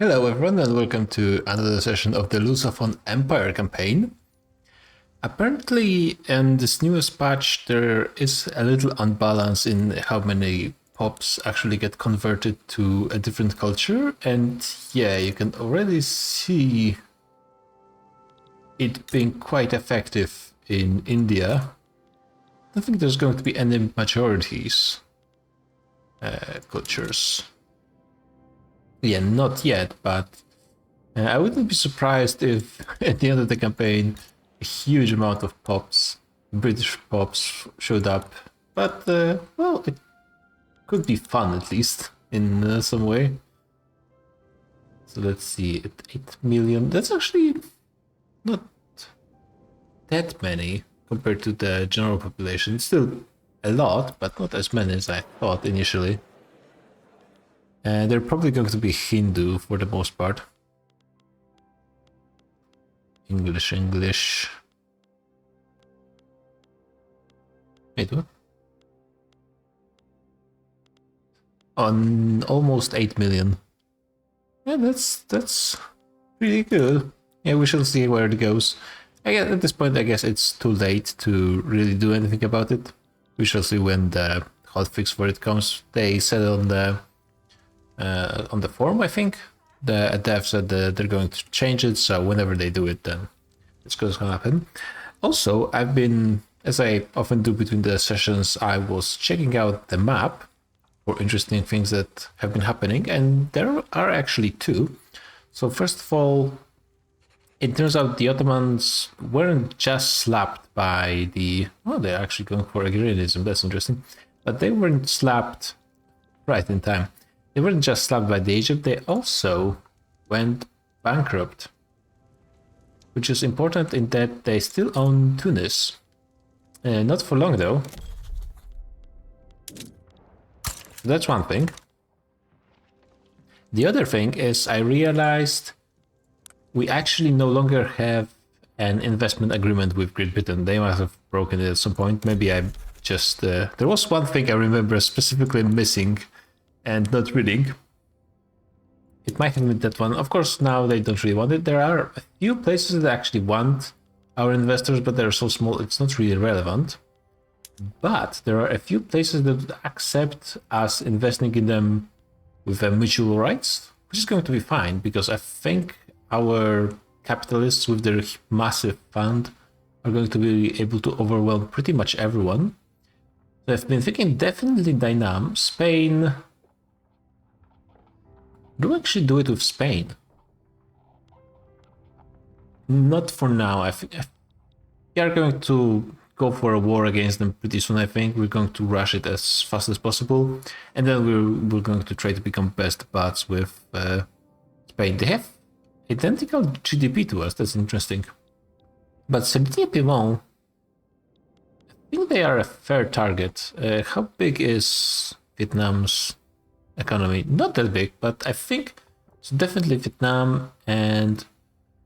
Hello everyone and welcome to another session of the Lusophone Empire campaign. Apparently in this newest patch there is a little unbalance in how many pops actually get converted to a different culture, and yeah, you can already see it being quite effective in India. I don't think there's going to be any majorities cultures. Yeah, not yet, but I wouldn't be surprised if at the end of the campaign a huge amount of pops, British pops, showed up. But, well, it could be fun at least in some way. So let's see, at 8 million, that's actually not that many compared to the general population. It's still a lot, but not as many as I thought initially. And they're probably going to be Hindu for the most part. English. Wait, what? On almost 8 million. Yeah, that's pretty good. Yeah, we shall see where it goes. I guess at this point, I guess it's too late to really do anything about it. We shall see when the hotfix for it comes. They said on the forum, I think, the dev said that they're going to change it, so whenever they do it, then it's going to happen. Also, I've been, as I often do between the sessions, I was checking out the map for interesting things that have been happening, and there are actually two. So first of all, it turns out the Ottomans weren't just slapped by the... Oh, they're actually going for agrarianism, that's interesting. But they weren't slapped right in time. They weren't just slapped by the Egypt, they also went bankrupt. Which is important in that they still own Tunis. Not for long though. That's one thing. The other thing is I realized we actually no longer have an investment agreement with Great Britain. They must have broken it at some point. Maybe I just... there was one thing I remember specifically missing and not reading. It might have been that one. Of course, now they don't really want it. There are a few places that actually want our investors, but they're so small it's not really relevant. But there are a few places that would accept us investing in them with mutual rights, which is going to be fine, because I think our capitalists with their massive fund are going to be able to overwhelm pretty much everyone. So I've been thinking definitely Dynam, Spain... Do we actually do it with Spain? Not for now. I think we are going to go for a war against them pretty soon, I think. We're going to rush it as fast as possible. And then we're going to try to become best buds with Spain. They have identical GDP to us. That's interesting. But Sardinia-Piedmont, I think they are a fair target. How big is Vietnam's economy? Not that big, but I think it's definitely Vietnam and,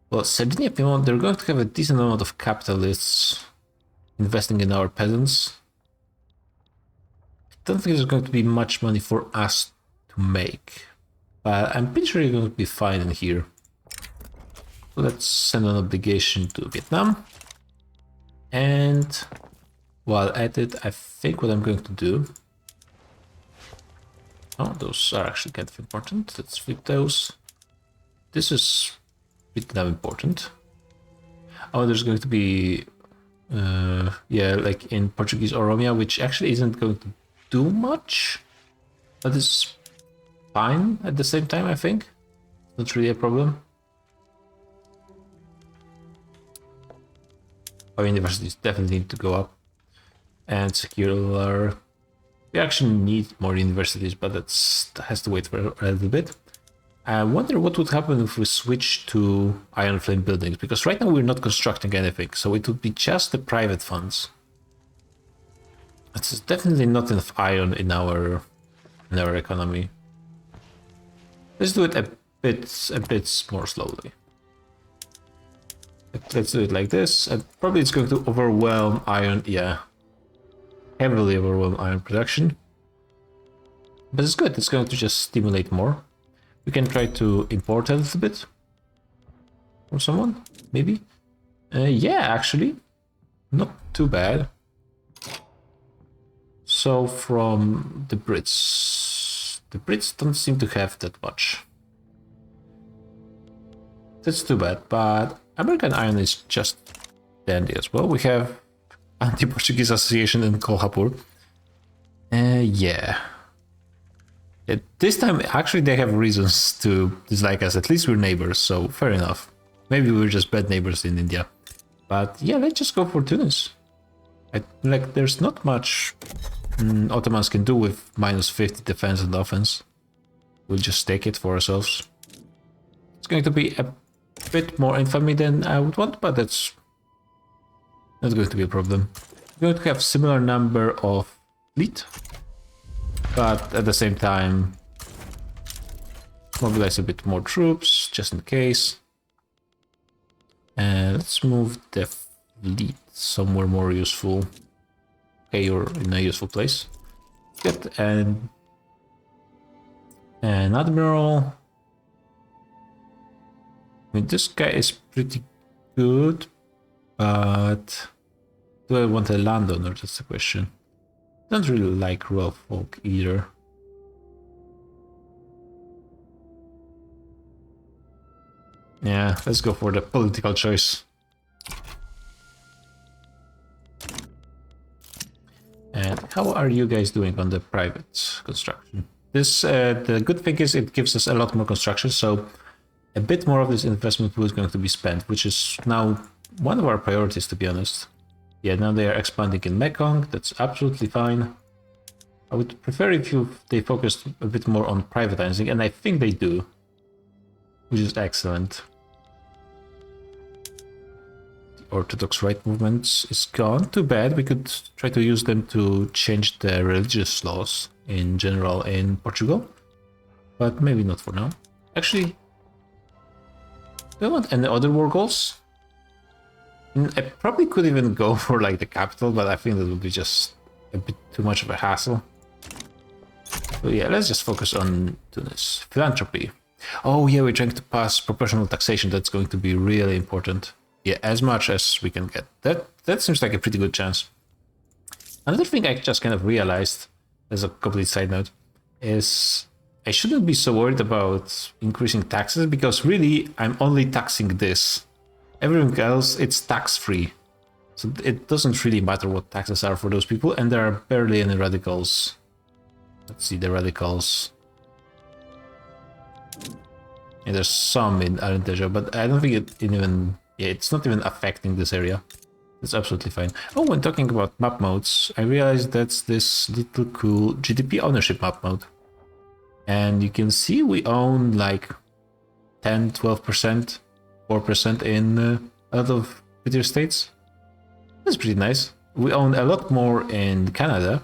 well, Sardinia Piedmont, they're going to have a decent amount of capitalists investing in our peasants. I don't think there's going to be much money for us to make, but I'm pretty sure you're going to be fine in here. So let's send an obligation to Vietnam, and while at it, I think what I'm going to do... Oh, those are actually kind of important. Let's flip those. This is pretty damn important. Oh, there's going to be... yeah, like in Portuguese Oromia, which actually isn't going to do much. But it's fine at the same time, I think. Not really a problem. Our universities definitely need to go up. And secular... We actually need more universities, but that has to wait for a little bit. I wonder what would happen if we switch to iron flame buildings, because right now we're not constructing anything, so it would be just the private funds. It's definitely not enough iron in our economy. Let's do it a bit more slowly. Let's do it like this, and probably it's going to overwhelm iron, yeah. Heavily overwhelm iron production. But it's good, it's going to just stimulate more. We can try to import a little bit from someone, maybe. Yeah, actually, not too bad. So from the Brits don't seem to have that much. That's too bad, but American iron is just dandy as well. We have anti-Portuguese association in Kolhapur. Yeah. This time, actually, they have reasons to dislike us. At least we're neighbors, so fair enough. Maybe we're just bad neighbors in India. But yeah, let's just go for Tunis. Like, there's not much Ottomans can do with -50 defense and offense. We'll just take it for ourselves. It's going to be a bit more infamy than I would want, but that's not going to be a problem. We're going to have similar number of fleet, but at the same time mobilize a bit more troops just in case. And let's move the fleet somewhere more useful. Okay, you're in a useful place. Get an admiral. I mean, this guy is pretty good, but do I want a landowner? That's the question. Don't really like rural folk either. Yeah, let's go for the political choice. And how are you guys doing on the private construction? This the good thing is it gives us a lot more construction, so a bit more of this investment pool is going to be spent, which is now one of our priorities, to be honest. Yeah, now they are expanding in Mekong. That's absolutely fine. I would prefer if they focused a bit more on privatizing, and I think they do, which is excellent. The Orthodox right movement is gone. Too bad. We could try to use them to change the religious laws in general in Portugal, but maybe not for now. Actually, do I want any other war goals? I probably could even go for like the capital, but I think that would be just a bit too much of a hassle. So yeah, let's just focus on Tunis. Philanthropy. Oh yeah, we're trying to pass proportional taxation. That's going to be really important. Yeah, as much as we can get. That seems like a pretty good chance. Another thing I just kind of realized, as a complete side note, is I shouldn't be so worried about increasing taxes, because really I'm only taxing this. Everything else, it's tax-free. So it doesn't really matter what taxes are for those people, and there are barely any radicals. Let's see the radicals. Yeah, there's some in Alentejo, but I don't think it even... Yeah, it's not even affecting this area. It's absolutely fine. Oh, when talking about map modes, I realized that's this little cool GDP ownership map mode. And you can see we own like 10, 12%, 4% in a lot of British states. That's pretty nice. We own a lot more in Canada.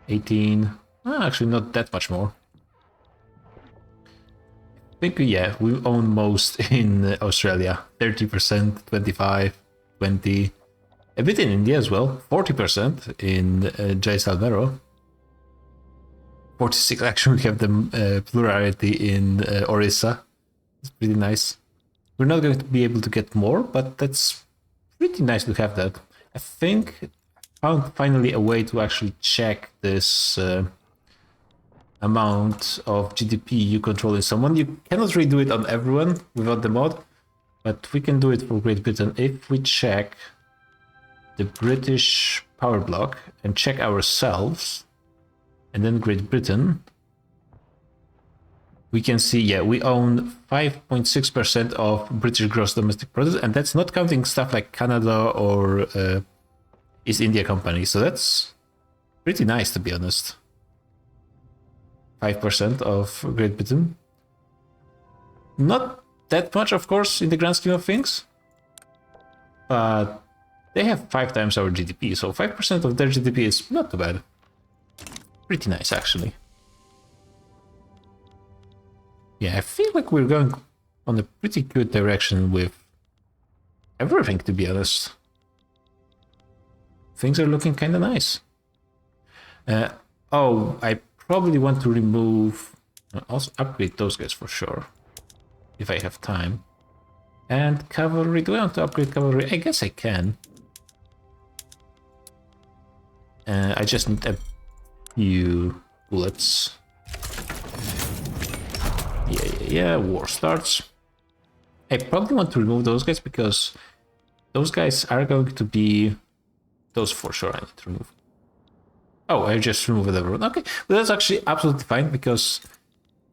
18, actually not that much more. I think, yeah, we own most in Australia. 30%, 25, 20. A bit in India as well. 40% in Jaisalmer. 46, actually we have the plurality in Orissa. It's pretty nice. We're not going to be able to get more, but that's pretty nice to have that. I think I found finally a way to actually check this amount of GDP you control in someone. You cannot really do it on everyone without the mod, but we can do it for Great Britain if we check the British power block and check ourselves, and then Great Britain. We can see, yeah, we own 5.6% of British gross domestic product, and that's not counting stuff like Canada or East India Company. So that's pretty nice, to be honest. 5% of Great Britain. Not that much, of course, in the grand scheme of things, but they have 5 times our GDP, so 5% of their GDP is not too bad. Pretty nice, actually. Yeah, I feel like we're going on a pretty good direction with everything, to be honest. Things are looking kind of nice. Oh, I probably want to remove I'll also upgrade those guys for sure, if I have time. And cavalry, do I want to upgrade cavalry? I guess I can. I just need a few bullets. Yeah, war starts. I probably want to remove those guys because those guys are going to be... Those for sure I need to remove. Oh, I just removed everyone. Okay, well, that's actually absolutely fine because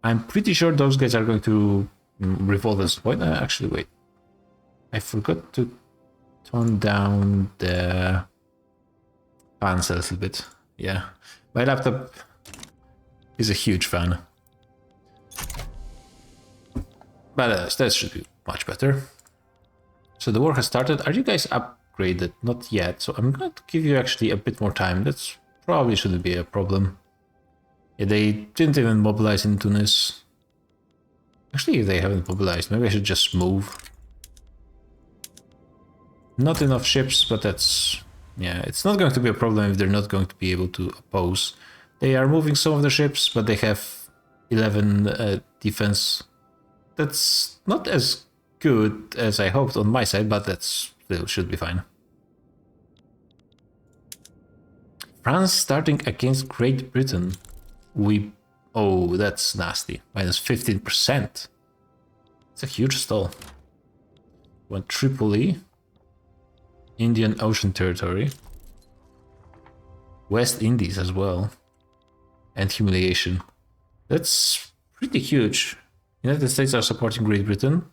I'm pretty sure those guys are going to revolt at this point. Actually, wait. I forgot to tone down the fans a little bit. Yeah, my laptop is a huge fan. But that should be much better. So the war has started. Are you guys upgraded? Not yet. So I'm going to give you actually a bit more time. That's probably shouldn't be a problem. Yeah, they didn't even mobilize in Tunis. Actually, if they haven't mobilized, maybe I should just move. Not enough ships, but that's... Yeah, it's not going to be a problem if they're not going to be able to oppose. They are moving some of the ships, but they have 11 defense. That's not as good as I hoped on my side, but that's still should be fine. France starting against Great Britain. Oh, that's nasty. Minus 15%. It's a huge stall. Want Tripoli. Indian Ocean Territory. West Indies as well. And humiliation. That's pretty huge. United States are supporting Great Britain.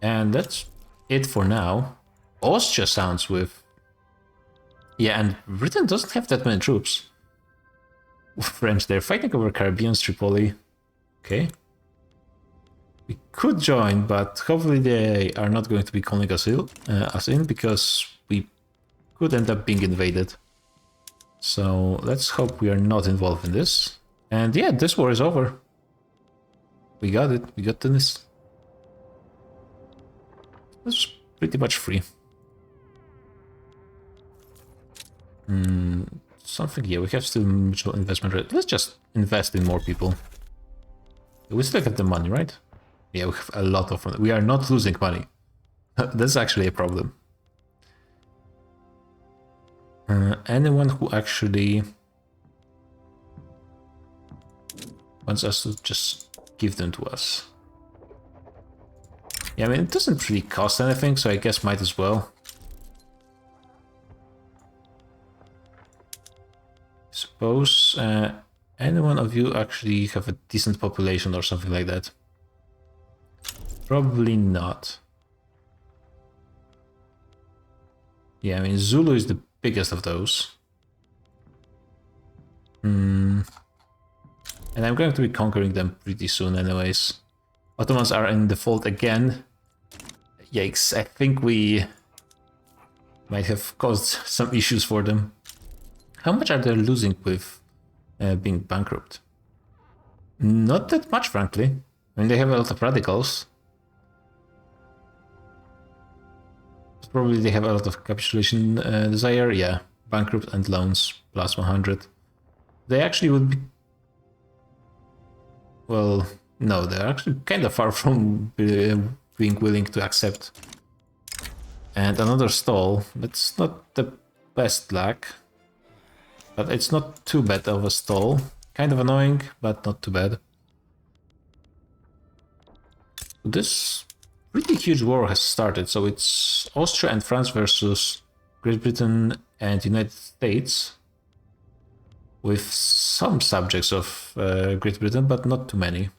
And that's it for now. Austria sounds with... Yeah, and Britain doesn't have that many troops. French, they're fighting over Caribbean's Tripoli. Okay. We could join, but hopefully they are not going to be calling us in because we could end up being invaded. So let's hope we are not involved in this. And yeah, this war is over. We got it. We got Tunis. That's pretty much free. Something, yeah, we have still mutual investment rate. Let's just invest in more people. We still have the money, right? Yeah, we have a lot of money. We are not losing money. That's actually a problem. Anyone who actually wants us to just give them to us. Yeah, I mean, it doesn't really cost anything, so I guess might as well. Suppose any one of you actually have a decent population or something like that. Probably not. Yeah, I mean, Zulu is the biggest of those. And I'm going to be conquering them pretty soon anyways. Ottomans are in default again. Yikes, I think we might have caused some issues for them. How much are they losing with being bankrupt? Not that much, frankly. I mean, they have a lot of radicals. Probably they have a lot of capitulation desire. Yeah, bankrupt and loans plus 100. They actually would be... Well, no, they're actually kind of far from being willing to accept. And another stall. That's not the best luck. But it's not too bad of a stall. Kind of annoying, but not too bad. This pretty huge war has started, so it's Austria and France versus Great Britain and United States. With some subjects of Great Britain, but not too many.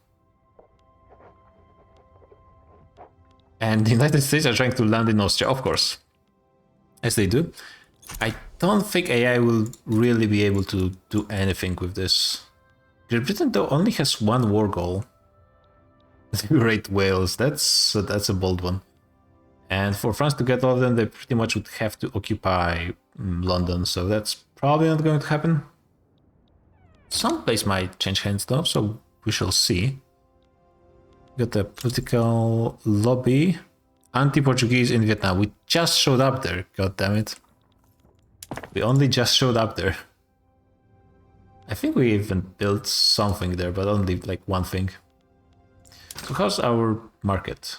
And the United States are trying to land in Austria, of course. As they do. I don't think AI will really be able to do anything with this. Great Britain, though, only has one war goal. Liberate Wales. That's a bold one. And for France to get all of them, they pretty much would have to occupy London. So that's probably not going to happen. Some place might change hands, though, so we shall see. Got the political lobby. Anti-Portuguese in Vietnam. We just showed up there. God damn it. We only just showed up there. I think we even built something there, but only like one thing. So how's our market?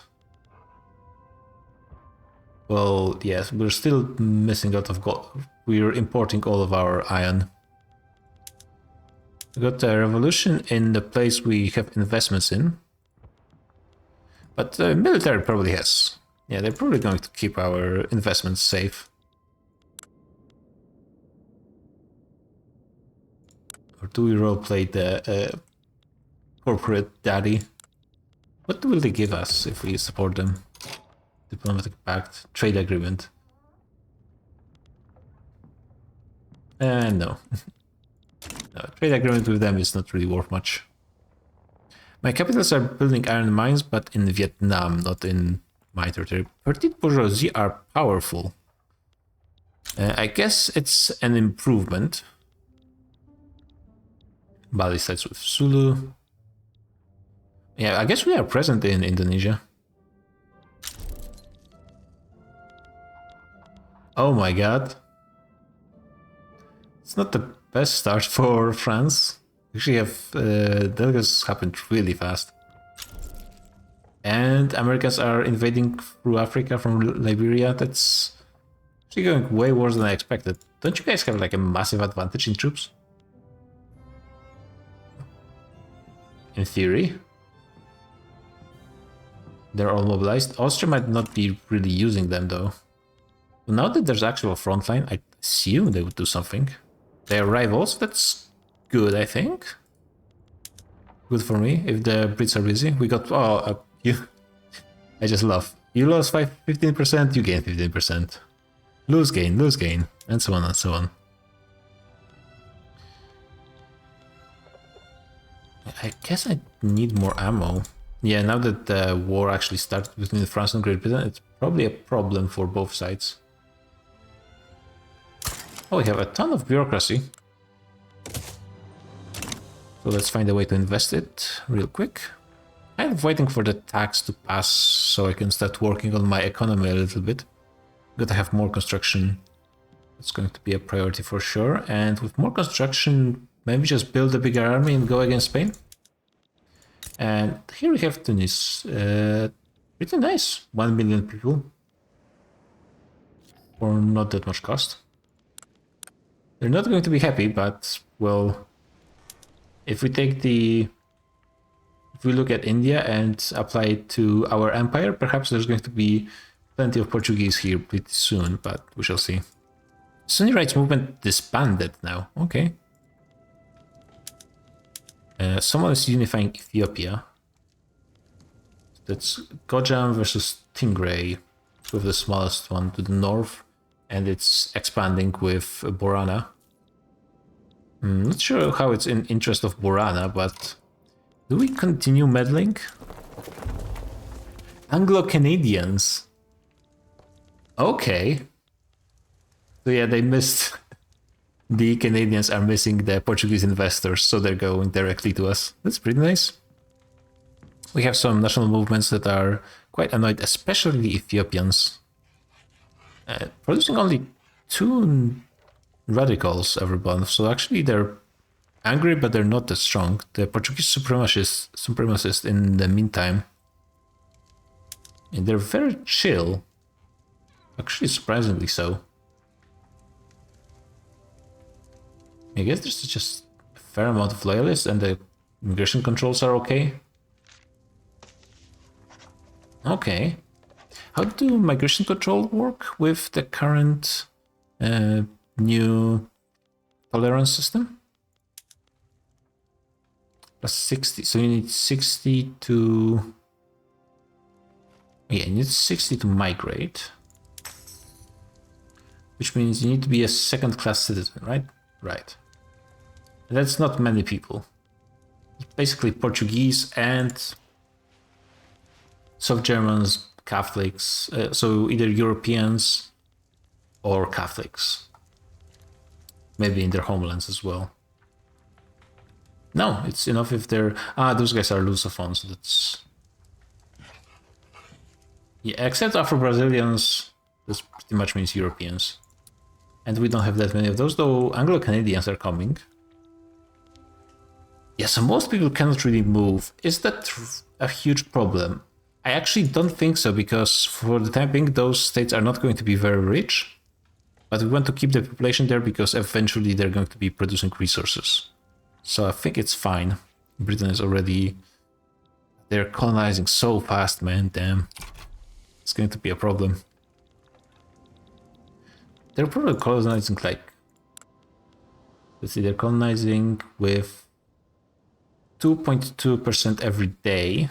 Well, yes, we're still missing a lot of gold. We're importing all of our iron. We got a revolution in the place we have investments in. But the military probably has. Yeah, they're probably going to keep our investments safe. Or do we roleplay the corporate daddy? What will they give us if we support them? Diplomatic pact, trade agreement. No. No, trade agreement with them is not really worth much. My capitals are building iron mines, but in Vietnam, not in my territory. Petite bourgeoisie are powerful. I guess it's an improvement. Bali sides with Sulu. Yeah, I guess we are present in Indonesia. Oh my god. It's not the best start for France. Actually, delegates happened really fast. And Americans are invading through Africa from Liberia. That's actually going way worse than I expected. Don't you guys have like a massive advantage in troops? In theory. They're all mobilized. Austria might not be really using them though. Now that there's actual front line, I assume they would do something. They're rivals, that's good, I think. Good for me, if the Brits are busy. We got, you. I just love. You lost 15%, you gain 15%. Lose, gain, and so on and so on. I guess I need more ammo. Yeah, now that the war actually started between France and Great Britain, it's probably a problem for both sides. Oh, we have a ton of bureaucracy. So let's find a way to invest it real quick. I'm waiting for the tax to pass so I can start working on my economy a little bit. Gotta have more construction. It's going to be a priority for sure. And with more construction, maybe just build a bigger army and go against Spain. And here we have Tunis. Pretty nice. 1 million people. For not that much cost. They're not going to be happy, but, well, if we take if we look at India and apply it to our empire, perhaps there's going to be plenty of Portuguese here pretty soon, but we shall see. Sunni rights movement disbanded now, okay. Someone is unifying Ethiopia. That's Gojam versus Tingray, with the smallest one to the north. And it's expanding with Borana. Not sure how it's in interest of Borana, but do we continue meddling? Anglo-Canadians. Okay. So yeah, they missed. The Canadians are missing the Portuguese investors, so they're going directly to us. That's pretty nice. We have some national movements that are quite annoyed, especially Ethiopians. Producing only 2 radicals every month, so actually they're angry, but they're not that strong. The Portuguese supremacists in the meantime, and they're very chill. Actually, surprisingly so. I guess there's just a fair amount of loyalists, and the immigration controls are okay. Okay. How do migration control work with the current new tolerance system? Plus 60, so you need 60 to... Yeah, you need 60 to migrate. Which means you need to be a second-class citizen, right? Right. And that's not many people. It's basically Portuguese and South Germans, Catholics, so either Europeans or Catholics. Maybe in their homelands as well. No, it's enough if they're... those guys are Lusophones, so that's... Yeah, except Afro-Brazilians, this pretty much means Europeans. And we don't have that many of those, though Anglo-Canadians are coming. Yeah, so most people cannot really move. Is that a huge problem? I actually don't think so, because for the time being, those states are not going to be very rich. But we want to keep the population there because eventually they're going to be producing resources. So I think it's fine. Britain is already... They're colonizing so fast, man, damn. It's going to be a problem. They're probably colonizing like... Let's see, they're colonizing with 2.2% every day.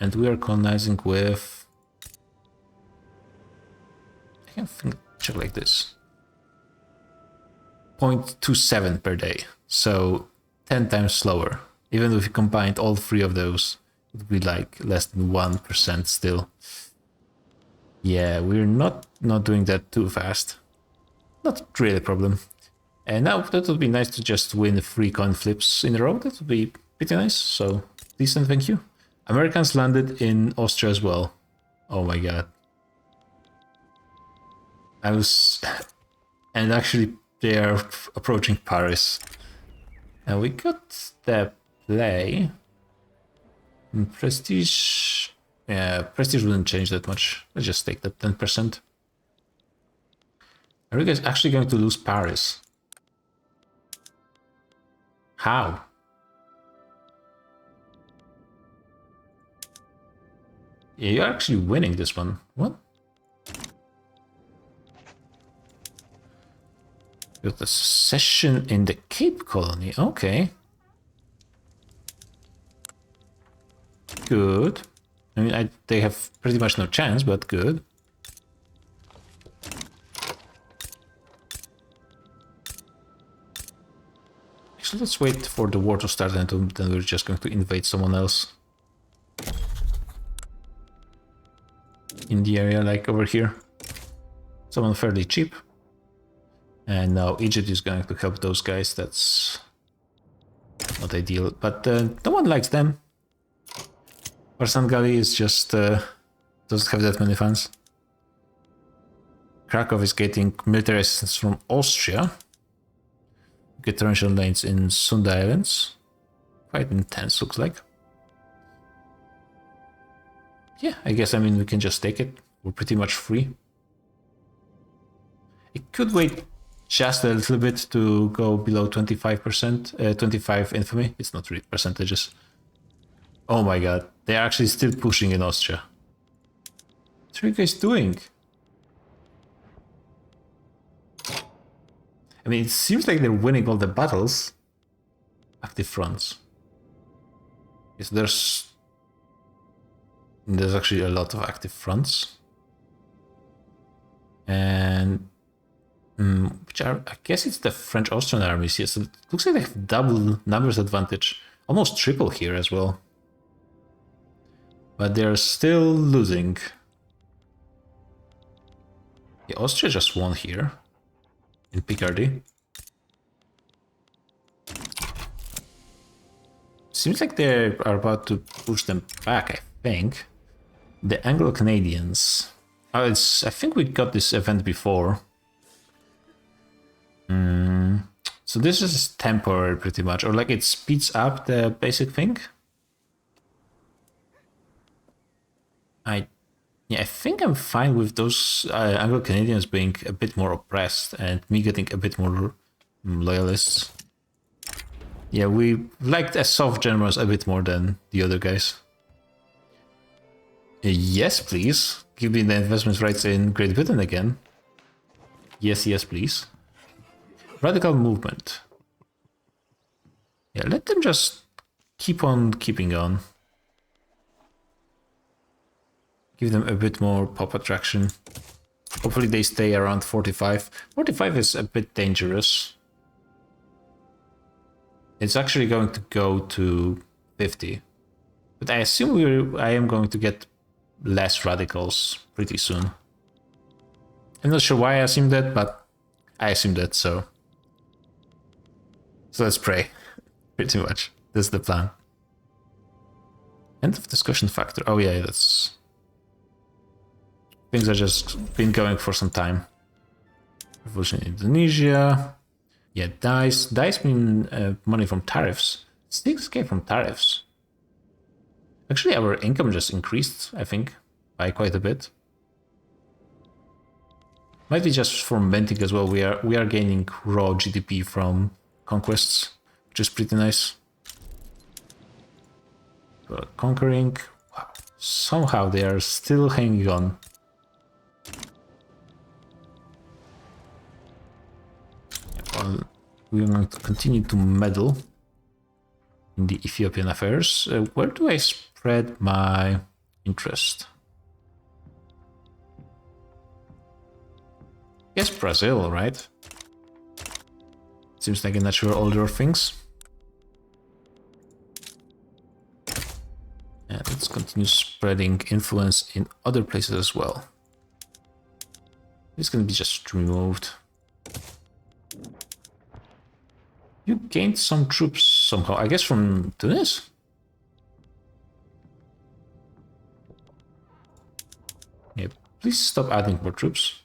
And we are colonizing with... I can think, check like this. 0.27 per day. So 10 times slower. Even if you combined all three of those, it would be like less than 1% still. Yeah, we're not doing that too fast. Not really a problem. And now that would be nice to just win 3 coin flips in a row. That would be pretty nice. So decent, thank you. Americans landed in Austria as well. Oh my god. And actually they are approaching Paris. And we got the play. Prestige. Yeah, prestige wouldn't change that much. Let's just take that 10%. Are you guys actually going to lose Paris? How? Yeah, you're actually winning this one. What? Got a secession in the Cape Colony. Okay. Good. I mean, they have pretty much no chance, but good. Actually, let's wait for the war to start and then we're just going to invade someone else. In the area, like over here. Someone fairly cheap. And now Egypt is going to help those guys. That's not ideal, but no one likes them. Gali is just doesn't have that many fans. Krakow is getting military assistance from Austria. Get torrential lanes in Sunda Islands. Quite intense, looks like. Yeah, I guess, I mean, we can just take it. We're pretty much free. It could wait just a little bit to go below 25%, 25 infamy. It's not really percentages. Oh my god, they're actually still pushing in Austria. What are you guys doing? I mean, it seems like they're winning all the battles. Active fronts. Yes, there's actually a lot of active fronts. And which are, I guess it's the French-Austrian armies. Yes, it looks like they have double numbers advantage. Almost triple here as well. But they're still losing. Yeah, Austria just won here. In Picardy. Seems like they are about to push them back, I think. The Anglo-Canadians. Oh, I think we got this event before. So this is temporary pretty much, or like it speeds up the basic thing. I think I'm fine with those Anglo-Canadians being a bit more oppressed and me getting a bit more loyalists. Yeah, we liked soft generals a bit more than the other guys. Yes, please. Give me the investment rights in Great Britain again. Yes, yes, please. Radical movement. Yeah, let them just keep on keeping on. Give them a bit more pop attraction. Hopefully they stay around 45. 45 is a bit dangerous. It's actually going to go to 50. But I assume I am going to get less radicals pretty soon. I'm not sure why I assumed that, but I assumed that, so let's pray. Pretty much. That's the plan. End of discussion factor. Oh yeah, that's... Things are just been going for some time. Revolution in Indonesia. Yeah, dice. Dice mean money from tariffs. 6k from tariffs. Actually, our income just increased, I think, by quite a bit. Might be just from venting as well. We are gaining raw GDP from conquests, which is pretty nice. But conquering, wow, somehow they are still hanging on. Well, we're going to continue to meddle in the Ethiopian affairs. Where do I spread my interest? Yes, Brazil, right? Seems like a natural order of things. And let's continue spreading influence in other places as well. It's going to be just removed. You gained some troops somehow, I guess from Tunis? Yeah, please stop adding more troops.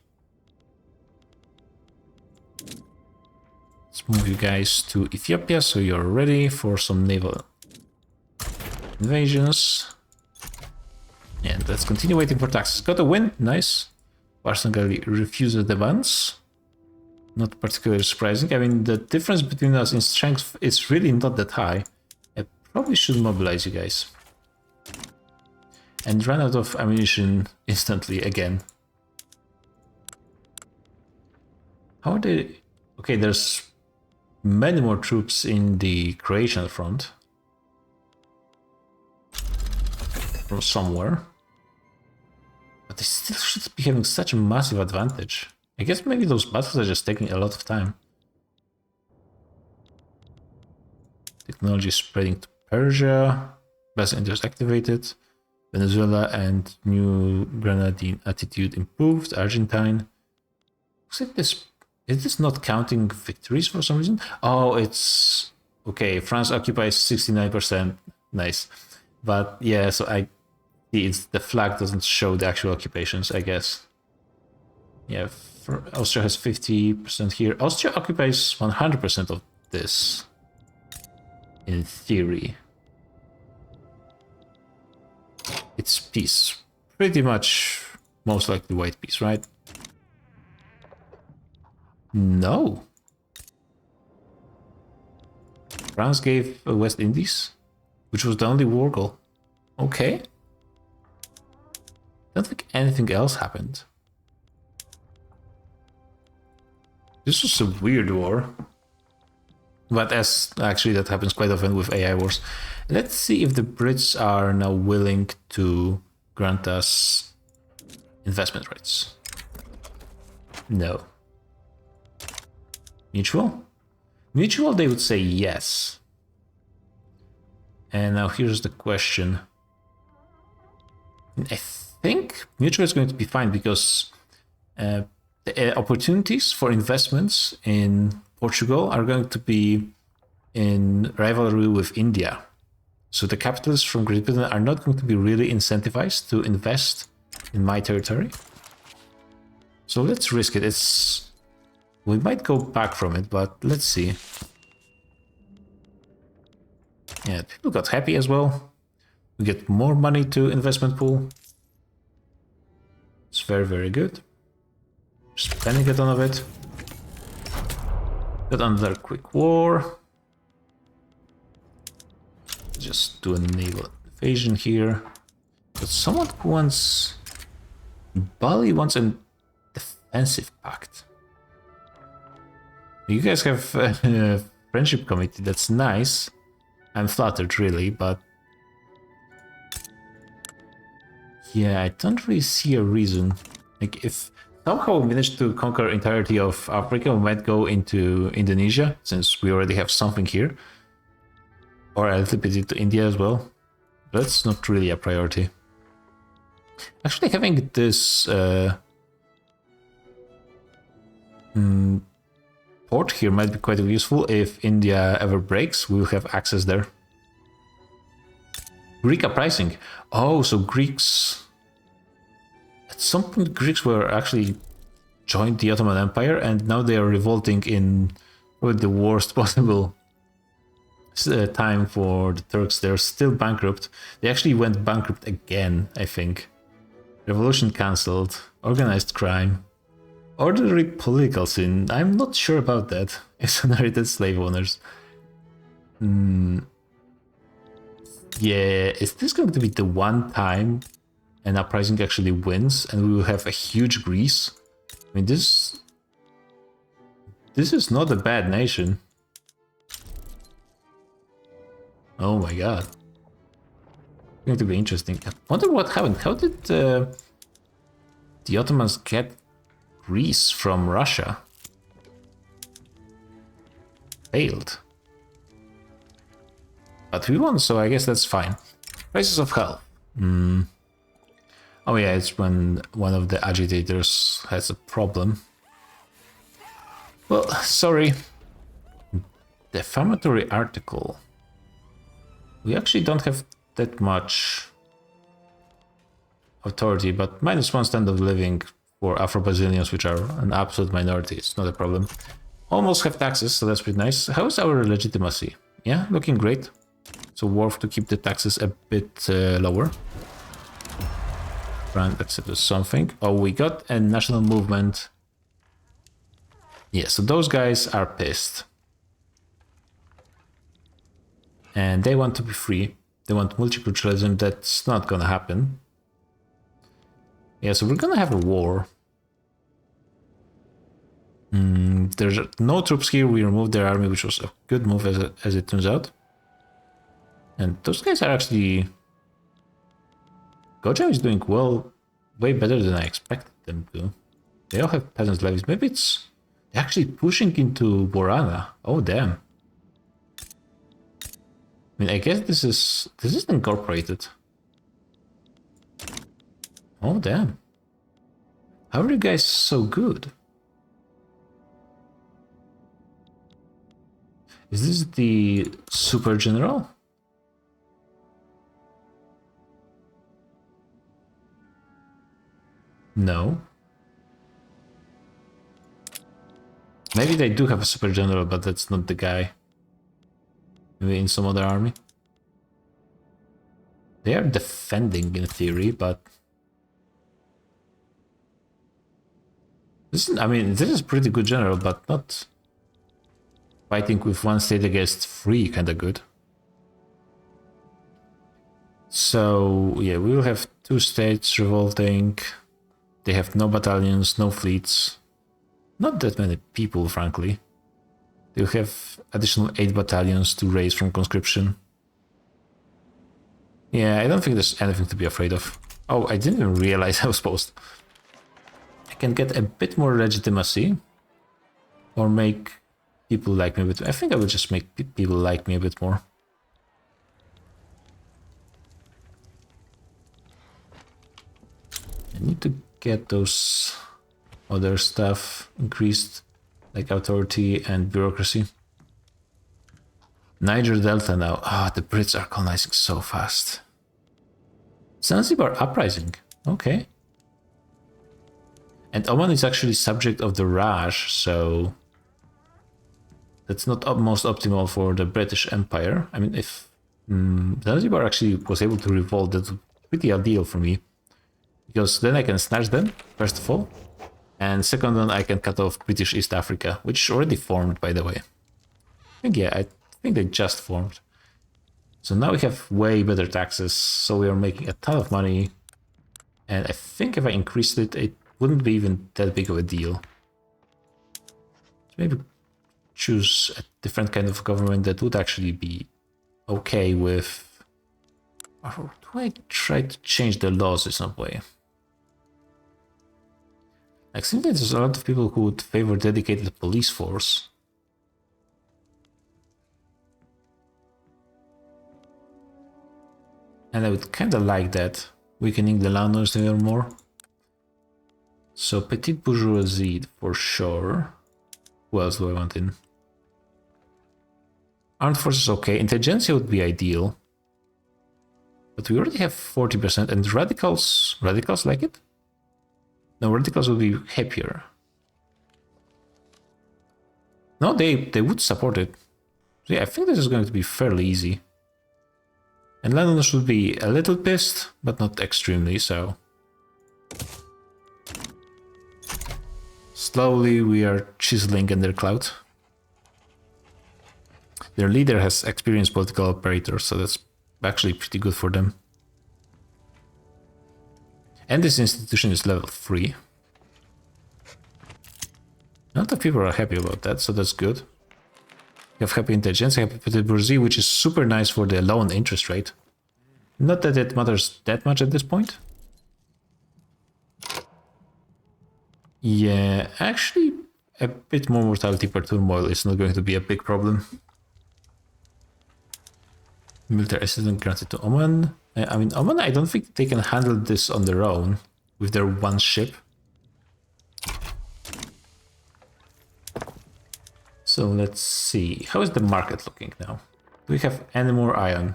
Let's move you guys to Ethiopia so you're ready for some naval invasions. And let's continue waiting for taxes. Got a win, nice. Barsangali refuses demands. Not particularly surprising. I mean, the difference between us in strength is really not that high. I probably should mobilize you guys. And run out of ammunition instantly again. How are they? Okay, there's many more troops in the Croatian front. From somewhere. But they still should be having such a massive advantage. I guess maybe those battles are just taking a lot of time. Technology is spreading to Persia. Best interest activated. Venezuela and New Grenadine attitude improved. Argentine. Looks like this. Is this not counting victories for some reason? Oh, it's... Okay, France occupies 69%. Nice. But yeah, so I see it's the flag doesn't show the actual occupations, I guess. Yeah, Austria has 50% here. Austria occupies 100% of this. In theory. It's peace. Pretty much most likely white peace, right? No. France gave West Indies, which was the only war goal. Okay. Don't think anything else happened. This was a weird war. But as actually that happens quite often with AI wars. Let's see if the Brits are now willing to grant us investment rights. No. Mutual? Mutual, they would say yes. And now here's the question. I think mutual is going to be fine because the opportunities for investments in Portugal are going to be in rivalry with India. So the capitalists from Great Britain are not going to be really incentivized to invest in my territory. So let's risk it. We might go back from it, but let's see. Yeah, people got happy as well. We get more money to investment pool. It's very, very good. Spending a ton of it. Got another quick war. Just do a naval invasion here. But someone who wants... Bali wants a defensive pact. You guys have a friendship committee, that's nice. I'm flattered, really, but... Yeah, I don't really see a reason. Like, if somehow we manage to conquer entirety of Africa, we might go into Indonesia, since we already have something here. Or a little bit into India as well. But that's not really a priority. Actually, having this... port here might be quite useful. If India ever breaks, we'll have access there. Greek uprising. Oh, so Greeks... At some point, Greeks were actually joined the Ottoman Empire, and now they are revolting in the worst possible It's time for the Turks. They're still bankrupt. They actually went bankrupt again, I think. Revolution cancelled. Organized crime. Ordinary political sin. I'm not sure about that. Exonerated slave owners. Yeah, is this going to be the one time an uprising actually wins and we will have a huge Greece? I mean, this is not a bad nation. Oh my god. It's going to be interesting. I wonder what happened. How did the Ottomans get Greece from Russia? Failed. But we won, so I guess that's fine. Prices of hell. Oh yeah, it's when one of the agitators has a problem. Well, sorry. Defamatory article. We actually don't have that much authority, but -1 standard of living for Afro-Brazilians, which are an absolute minority. It's not a problem. Almost have taxes, so that's pretty nice. How is our legitimacy? Yeah, looking great. So worth to keep the taxes a bit lower. Brand accepted something. Oh, we got a national movement. Yeah, so those guys are pissed. And they want to be free. They want multiculturalism. That's not gonna happen. Yeah, so we're gonna have a war. There's no troops here. We removed their army, which was a good move as it turns out. And those guys are actually... Goja is doing well, way better than I expected them to. They all have peasant levies. Maybe it's... They're actually pushing into Borana. Oh, damn. I mean, I guess this is incorporated. Oh, damn. How are you guys so good? Is this the super general? No. Maybe they do have a super general, but that's not the guy. Maybe in some other army. They are defending in theory, but... This is, I mean, this is pretty good general, but not... Fighting with one state against three, kinda good. So, yeah, we will have 2 states revolting. They have no battalions, no fleets. Not that many people, frankly. They'll have additional 8 battalions to raise from conscription. Yeah, I don't think there's anything to be afraid of. Oh, I didn't even realize I was supposed. I can get a bit more legitimacy. Or make people like me a bit. I think I will just make people like me a bit more. I need to get those other stuff increased, like authority and bureaucracy. Niger Delta now. Ah, the Brits are colonizing so fast. Zanzibar uprising. Okay. And Oman is actually subject of the Raj, so that's not most optimal for the British Empire. I mean, if Zanzibar actually was able to revolt, that's pretty ideal for me. Because then I can snatch them, first of all. And second one, I can cut off British East Africa, which already formed, by the way. I think they just formed. So now we have way better taxes, so we are making a ton of money. And I think if I increased it, it wouldn't be even that big of a deal. So maybe choose a different kind of government that would actually be okay with... Or do I try to change the laws in some way? Like, seems like there's a lot of people who would favor dedicated police force. And I would kind of like that, weakening the landowners even more. So, petite bourgeoisie for sure. Who else do I want in? Armed forces, okay. Intelligentsia would be ideal. But we already have 40%, and radicals like it? No, radicals would be happier. No, they would support it. So yeah, I think this is going to be fairly easy. And London should be a little pissed, but not extremely so. Slowly we are chiseling in their clout. Their leader has experienced political operators, so that's actually pretty good for them. And this institution is level 3. A lot of people are happy about that, so that's good. You have happy intelligence, happy petit bourgeoisie, which is super nice for the loan interest rate. Not that it matters that much at this point. Yeah, actually, a bit more mortality per turmoil is not going to be a big problem. Military assistance granted to Oman. I mean, Oman, I don't think they can handle this on their own with their one ship. So let's see. How is the market looking now? Do we have any more iron?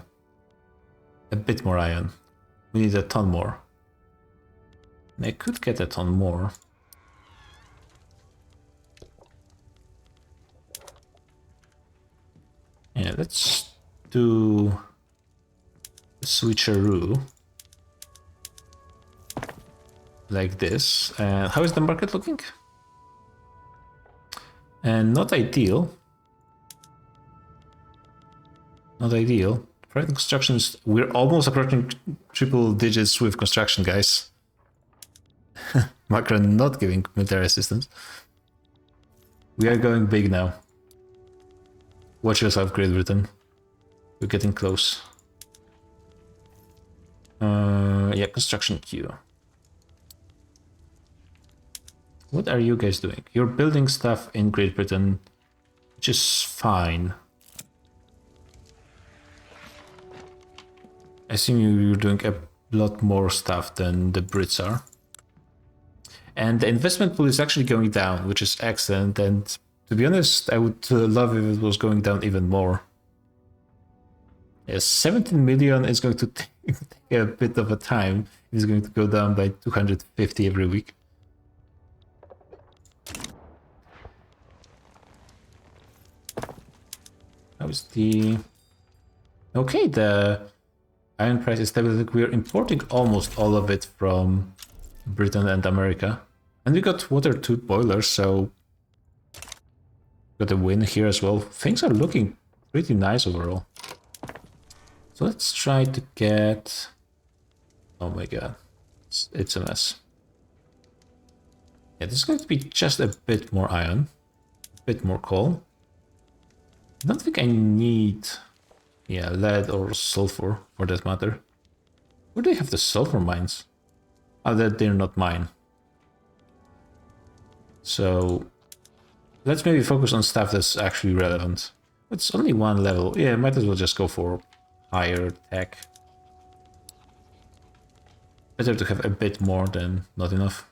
A bit more iron. We need a ton more. I could get a ton more. Yeah, let's do a switcheroo. Like this. How is the market looking? And not ideal. Not ideal. Private constructions, we're almost approaching triple digits with construction, guys. Macron not giving military assistance. We are going big now. Watch yourself, Great Britain. We're getting close. Yeah, construction queue. What are you guys doing? You're building stuff in Great Britain, which is fine. I assume you're doing a lot more stuff than the Brits are. And the investment pool is actually going down, which is excellent. And to be honest, I would love if it was going down even more. Yes, 17 million is going to take a bit of a time. It's going to go down by 250 every week. How is the... Okay, the iron price is stabilizing. We're importing almost all of it from Britain and America. And we got water to boilers, so got a win here as well. Things are looking pretty nice overall. So let's try to get... Oh my god, it's a mess. Yeah, this is going to be just a bit more iron, a bit more coal. I don't think I need, yeah, lead or sulfur for that matter. Where do they have the sulfur mines? Oh, that they're not mine. So let's maybe focus on stuff that's actually relevant. It's only one level. Yeah, might as well just go for higher tech. Better to have a bit more than not enough.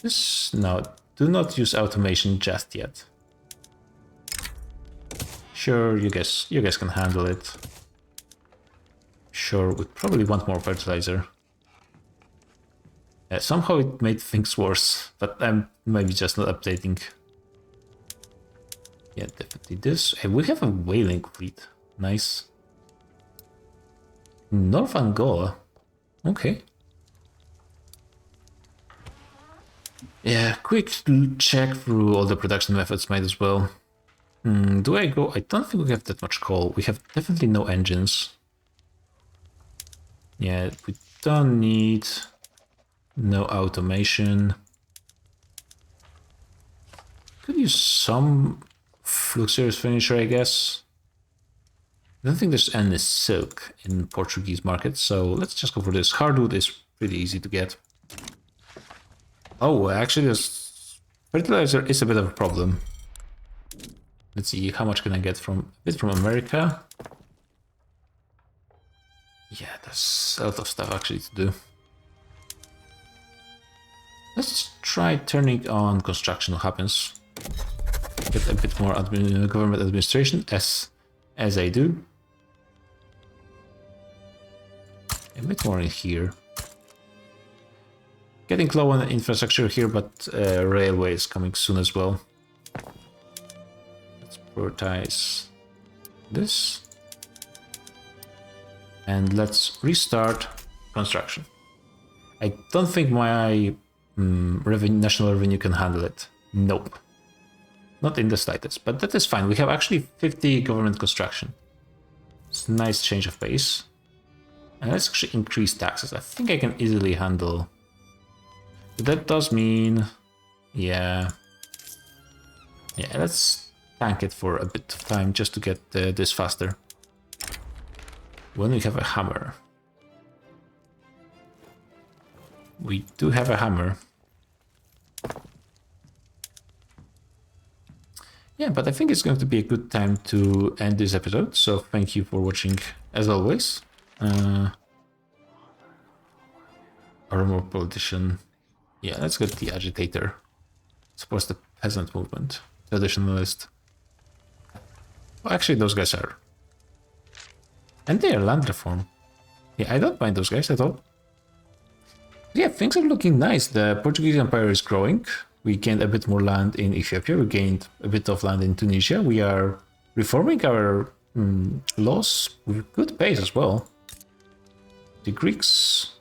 This, no, do not use automation just yet. Sure, you guys can handle it. Sure, we probably want more fertilizer. Somehow it made things worse, but I'm maybe just not updating. Yeah, definitely this. Hey, we have a whaling fleet. Nice. North Angola. Okay. Yeah, quick check through all the production methods might as well. Do I go? I don't think we have that much coal. We have definitely no engines. Yeah, we don't need no automation. Could use some luxurious furniture, I guess. I don't think there's any silk in Portuguese markets, so let's just go for this. Hardwood is pretty easy to get. Oh, actually, this fertilizer is a bit of a problem. Let's see, how much can I get from a bit from America? Yeah, there's a lot of stuff actually to do. Let's try turning on construction happens. Get a bit more government administration, as I do. A bit more in here. Getting low on infrastructure here, but railway is coming soon as well. Let's prioritize this. And let's restart construction. I don't think my national revenue can handle it. Nope. Not in the slightest, but that is fine. We have actually 50 government construction. It's a nice change of pace. And let's actually increase taxes. I think I can easily handle. But that does mean, yeah, let's tank it for a bit of time just to get this faster. When we have a hammer. We do have a hammer. Yeah, but I think it's going to be a good time to end this episode. So thank you for watching as always. Or more politician. Yeah, let's get the agitator. Suppose the peasant movement. Traditionalist. Well, actually, those guys are. And they are land reform. Yeah, I don't mind those guys at all. Yeah, things are looking nice. The Portuguese Empire is growing. We gained a bit more land in Ethiopia. We gained a bit of land in Tunisia. We are reforming our laws with good pace as well. The Greeks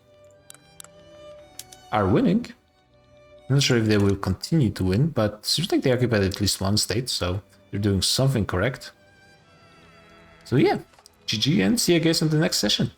are winning. I'm not sure if they will continue to win, but it seems like they occupied at least one state, so they're doing something correct. So yeah, GG and see you guys in the next session.